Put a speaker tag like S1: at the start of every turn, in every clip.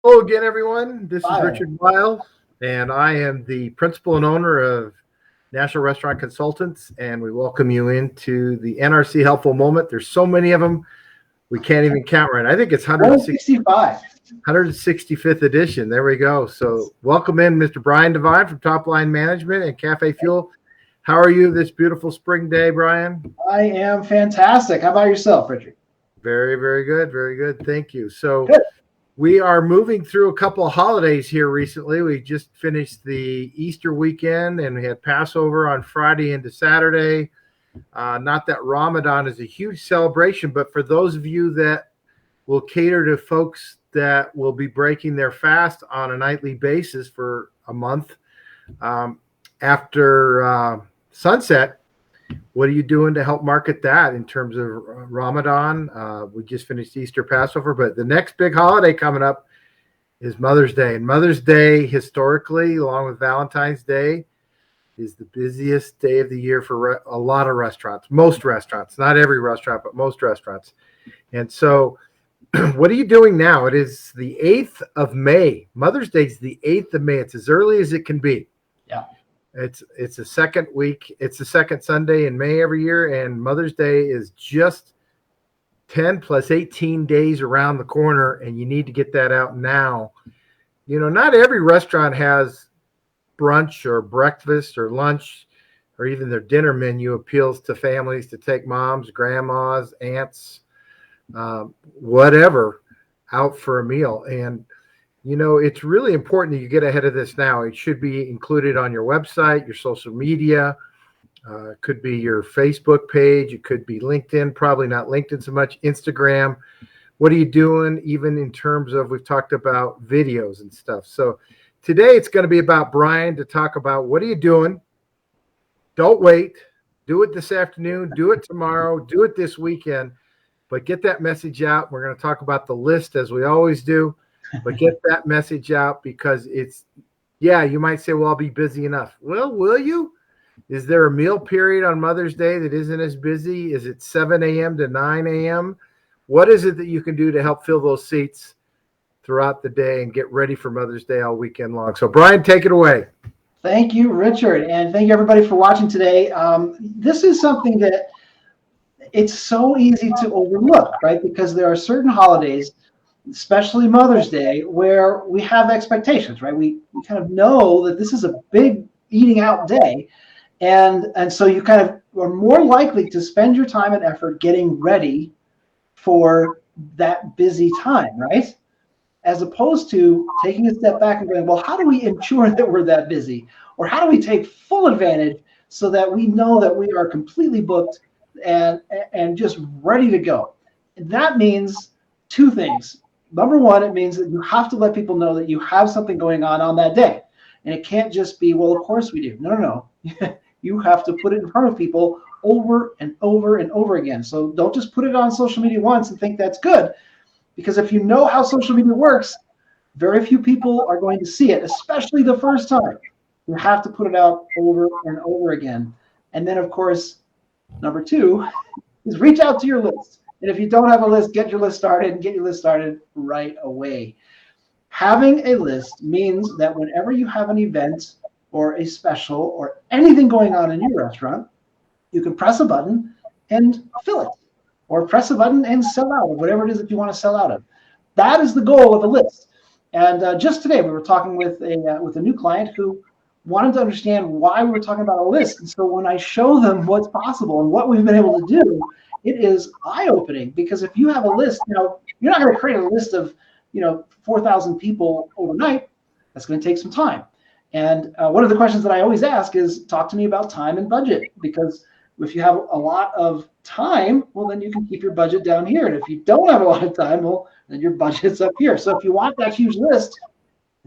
S1: Hello again, everyone. This is
S2: Hi.
S1: Richard Weil, and I am the principal and owner of National Restaurant Consultants, and we welcome you into the NRC Helpful Moment. There's so many of them, we can't even count right. I think it's
S2: 165.
S1: 165th edition. There we go. So welcome in Mr. Brian Devine from Top Line Management and Cafe Fuel. How are you this beautiful spring day, Brian?
S2: I am fantastic. How about yourself, Richard?
S1: Very, very good. Very good. Thank you. So
S2: Good.
S1: we are moving through a couple of holidays here recently. We just finished the Easter weekend and we had Passover on Friday into Saturday. Not that Ramadan is a huge celebration, but for those of you that will cater to folks that will be breaking their fast on a nightly basis for a month after sunset, what are you doing to help market that in terms of Ramadan? We just finished Easter, Passover, but the next big holiday coming up is Mother's Day. And Mother's Day, historically, along with Valentine's Day, is the busiest day of the year for a lot of restaurants, most restaurants, not every restaurant, but most restaurants. And so what are you doing now? It is the 8th of May. Mother's Day is the 8th of May. It's as early as it can be.
S2: Yeah.
S1: It's the second week. It's the second Sunday in May every year, and Mother's Day is just 10 plus 18 days around the corner, and you need to get that out now. You know, not every restaurant has brunch or breakfast or lunch or even their dinner menu appeals to families to take moms, grandmas, aunts, whatever, out for a meal. And you know, it's really important that you get ahead of this now. It should be included on your website, your social media. It could be your Facebook page. It could be LinkedIn, probably not LinkedIn so much, Instagram. What are you doing, even in terms of, we've talked about videos and stuff. So today it's going to be about Brian to talk about what are you doing? Don't wait. Do it this afternoon. Do it tomorrow. Do it this weekend. But get that message out. We're going to talk about the list as we always do. But get that message out because you might say, well, I'll be busy enough. Well, will you? Is there a meal period on Mother's Day that isn't as busy? Is it 7 a.m. to 9 a.m.? What is it that you can do to help fill those seats throughout the day and get ready for Mother's Day all weekend long? So, Brian, take it away.
S2: Thank you, Richard. And thank you, everybody, for watching today. This is something that it's so easy to overlook, right? Because there are certain holidays, especially Mother's Day, where we have expectations, right? We kind of know that this is a big eating out day. And so you kind of are more likely to spend your time and effort getting ready for that busy time, right? As opposed to taking a step back and going, well, how do we ensure that we're that busy? Or how do we take full advantage so that we know that we are completely booked and just ready to go? And that means two things. Number one, it means that you have to let people know that you have something going on that day. And it can't just be, well, of course we do. No. You have to put it in front of people over and over and over again. So don't just put it on social media once and think that's good. Because if you know how social media works, very few people are going to see it, especially the first time. You have to put it out over and over again. And then, of course, number two is reach out to your list. And if you don't have a list, get your list started and get your list started right away. Having a list means that whenever you have an event or a special or anything going on in your restaurant, you can press a button and fill it, or press a button and sell out of whatever it is that you want to sell out of. That is the goal of a list. And just today we were talking with a new client who wanted to understand why we were talking about a list. And so when I show them what's possible and what we've been able to do, it is eye-opening, because if you have a list, you're not going to create a list of 4,000 people overnight. That's going to take some time. And one of the questions that I always ask is, talk to me about time and budget, because if you have a lot of time, well, then you can keep your budget down here. And if you don't have a lot of time, well, then your budget's up here. So if you want that huge list,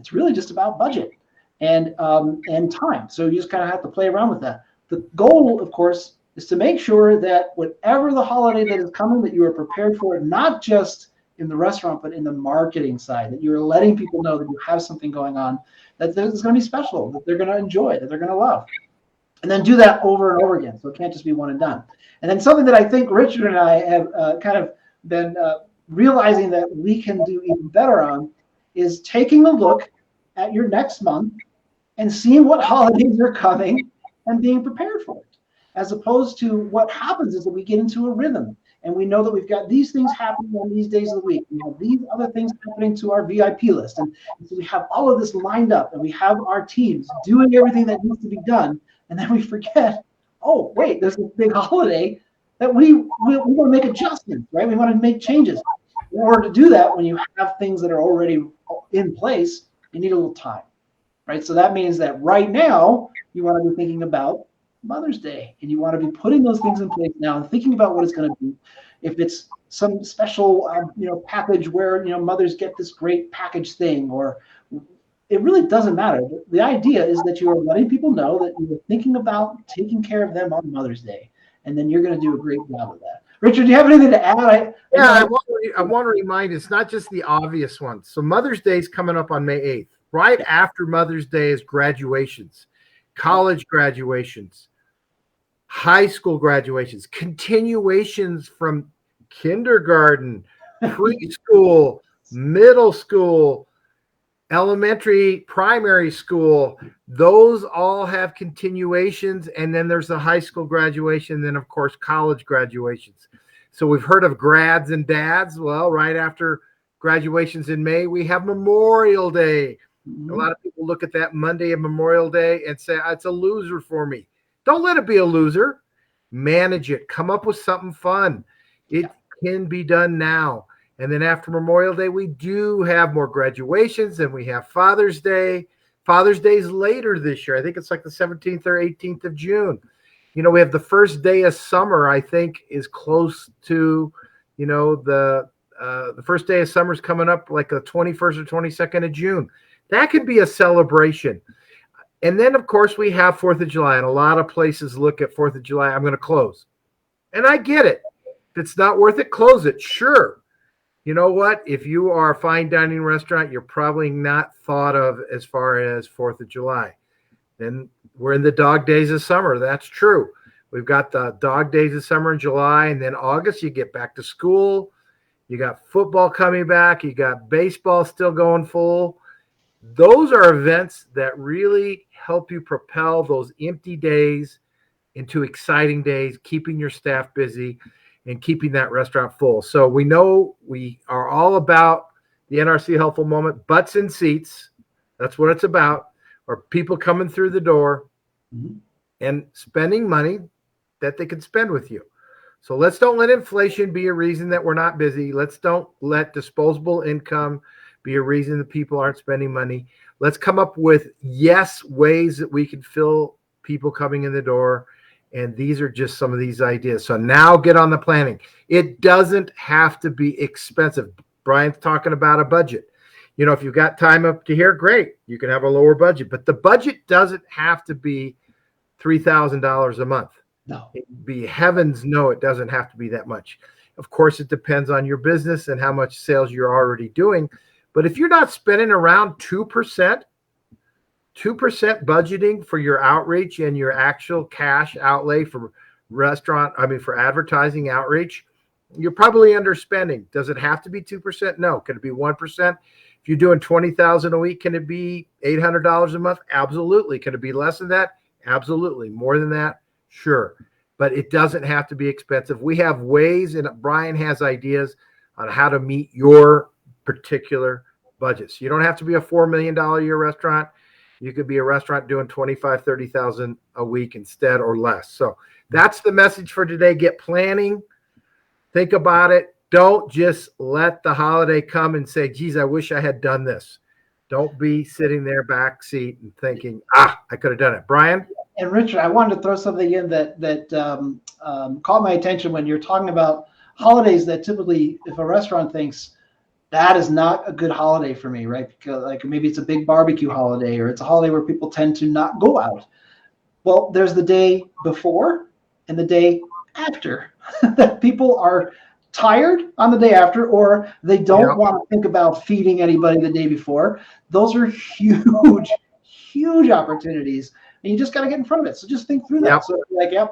S2: it's really just about budget and time. So you just kind of have to play around with that. The goal, of course, is to make sure that whatever the holiday that is coming, that you are prepared for it, not just in the restaurant, but in the marketing side, that you're letting people know that you have something going on, that it's going to be special, that they're going to enjoy, that they're going to love. And then do that over and over again. So it can't just be one and done. And then something that I think Richard and I have kind of been realizing that we can do even better on is taking a look at your next month and seeing what holidays are coming and being prepared for it. As opposed to what happens is that we get into a rhythm and we know that we've got these things happening on these days of the week. We have these other things happening to our VIP list. And so we have all of this lined up and we have our teams doing everything that needs to be done. And then we forget, oh, wait, there's this big holiday that we want to make adjustments, right? We want to make changes. In order to do that, when you have things that are already in place, you need a little time, right? So that means that right now, you want to be thinking about Mother's Day, and you want to be putting those things in place now and thinking about what it's going to be. If it's some special, package where mothers get this great package thing, or it really doesn't matter. The idea is that you are letting people know that you are thinking about taking care of them on Mother's Day, and then you're going to do a great job of that. Richard, do you have anything to add?
S1: I want to remind, it's not just the obvious ones. So Mother's Day is coming up on May 8th. Right after Mother's Day is graduations, college graduations, high school graduations, continuations from kindergarten, preschool, middle school, elementary, primary school. Those all have continuations. And then there's the high school graduation. And then, of course, college graduations. So we've heard of grads and dads. Well, right after graduations in May, we have Memorial Day. Mm-hmm. A lot of people look at that Monday of Memorial Day and say, it's a loser for me. Don't let it be a loser. Manage it. Come up with something fun. It can be done now. And then after Memorial Day, we do have more graduations, and we have Father's Day. Father's Day is later this year. I think it's like the 17th or 18th of June. We have the first day of summer, I think, is close to, the first day of summer is coming up like the 21st or 22nd of June. That could be a celebration. And then, of course, we have 4th of July, and a lot of places look at 4th of July. I'm going to close. And I get it. If it's not worth it, close it. Sure. You know what? If you are a fine dining restaurant, you're probably not thought of as far as 4th of July. Then we're in the dog days of summer. That's true. We've got the dog days of summer in July, and then August, you get back to school. You got football coming back. You got baseball still going full. Those are events that really help you propel those empty days into exciting days, keeping your staff busy and keeping that restaurant full. So we know we are all about the NRC Helpful Moment, butts in seats. That's what it's about, or people coming through the door and spending money that they can spend with you. So let's don't let inflation be a reason that we're not busy. Let's don't let disposable income be a reason that people aren't spending money. Let's come up with ways that we can fill people coming in the door. And these are just some of these ideas. So now get on the planning. It doesn't have to be expensive. Brian's talking about a budget. If you've got time up to here, great. You can have a lower budget. But the budget doesn't have to be $3,000 a month.
S2: No.
S1: It'd be heavens no, it doesn't have to be that much. Of course, it depends on your business and how much sales you're already doing. But if you're not spending around 2% budgeting for your outreach and your actual cash outlay for for advertising outreach, you're probably underspending. Does it have to be 2%? No. Can it be 1%? If you're doing $20,000 a week, can it be $800 a month? Absolutely. Can it be less than that? Absolutely. More than that? Sure. But it doesn't have to be expensive. We have ways, and Brian has ideas on how to meet your particular budgets. You don't have to be a $4 million a year restaurant. You could be a restaurant doing $25,000, $30,000 a week instead, or less. So that's the message for today. Get planning. Think about it. Don't just let the holiday come and say, geez, I wish I had done this. Don't be sitting there backseat and thinking, I could have done it. Brian?
S2: And Richard, I wanted to throw something in that caught my attention when you're talking about holidays that typically, if a restaurant thinks, that is not a good holiday for me, right? Because maybe it's a big barbecue holiday, or it's a holiday where people tend to not go out. Well, there's the day before and the day after that people are tired on the day after, or they don't want to think about feeding anybody the day before. Those are huge, huge opportunities, and you just got to get in front of it. So just think through that. So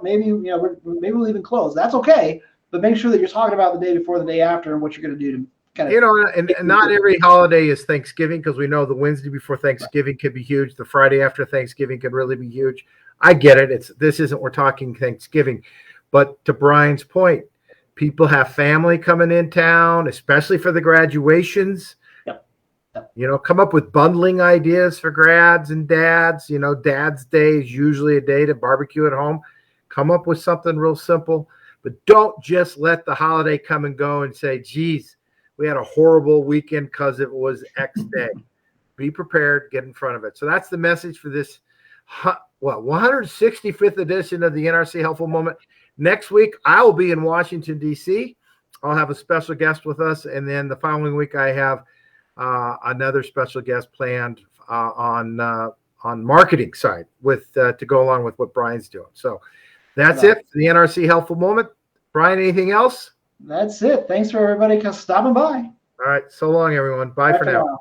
S2: maybe maybe we'll even close. That's okay, but make sure that you're talking about the day before, the day after, and what you're going to do Kind
S1: You
S2: of,
S1: know, and not every holiday is Thanksgiving, because we know the Wednesday before Thanksgiving could be huge. The Friday after Thanksgiving could really be huge. I get it. We're talking Thanksgiving. But to Brian's point, people have family coming in town, especially for the graduations.
S2: yep.
S1: You know, come up with bundling ideas for grads and dads. You know, Dad's Day is usually a day to barbecue at home. Come up with something real simple, but don't just let the holiday come and go and say, geez, we had a horrible weekend because it was X day. Be prepared, get in front of it. So that's the message for this, 165th edition of the NRC Helpful Moment. Next week, I will be in Washington, D.C. I'll have a special guest with us. And then the following week, I have another special guest planned on marketing side to go along with what Brian's doing. So that's it for the NRC Helpful Moment. Brian, anything else?
S2: That's it. Thanks for everybody stopping by.
S1: All right. So long, everyone. Bye for now.